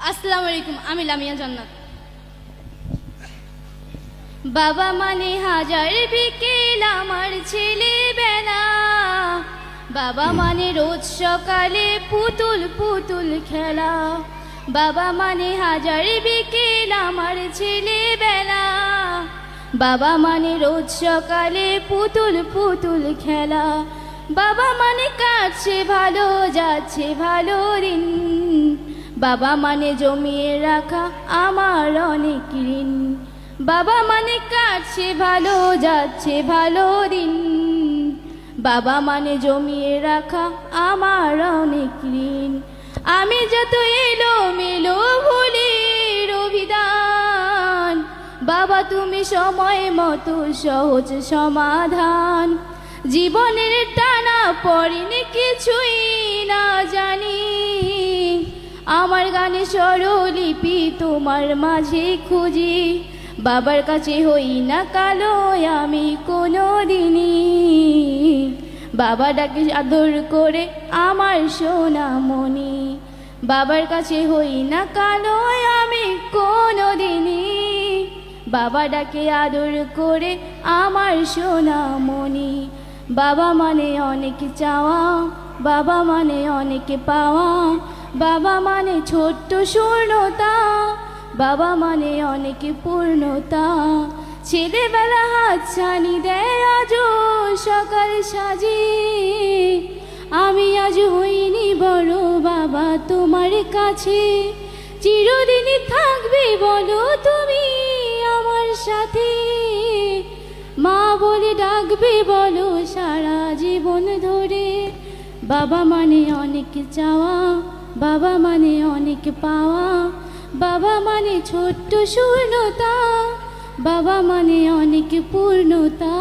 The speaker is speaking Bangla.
আসসালামু আলাইকুম, আমি লামিয়া জান্নাত। বাবা মানে হাজার বিকেল আমার ছেলেবেলা, বাবা মানে রোজ সকালে পুতুল পুতুল খেলা। বাবা মানে হাজার বিকেল আমার ছেলেবেলা, বাবা মানে রোজ সকালে পুতুল পুতুল খেলা। বাবা মানে কাটছে ভালো যাচ্ছে ভালো দিন, বাবা মানে জমিয়ে রাখা আমার অনেক ঋণ। বাবা মানে কাটছে ভালো যাচ্ছে ভালো দিন, বাবা মানে জমিয়ে রাখা আমার অনেক ঋণ। আমি যত এলো মেলো ভুলের অভিধান, বাবা তুমি সময় মতো সহজ সমাধান। জীবনের টানা পড়েনি কিছুই না জানি, আমার গানে স্বরলিপি তোমার মাঝে খুঁজি। বাবার কাছে হই না কালো আমি কোনো দিনই, বাবা ডাকে আদর করে আমার সোনামণি। বাবার কাছে হই না কালো আমি কোনো দিনই, বাবা ডাকে আদর করে আমার সোনামণি। বাবা মানে অনেক চাওয়া, বাবা মানে অনেক পাওয়া, বাবা মানে ছোট্ট শূন্যতা, বাবা মানে অনেক পূর্ণতা। ছেলেবেলা হাত ছানি দেয় আজও সকাল সাজি, আমি আজ হইনি বড় বাবা তোমার কাছে। চিরদিনই থাকবে বলো তুমি আমার সাথে, মা বলে ডাকবে বলো সারা জীবন ধরে। বাবা মানে অনেক চাওয়া, বাবা মানে অনেক পাওয়া, বাবা মানে ছোট্ট শূন্যতা, বাবা মানে অনেক পূর্ণতা।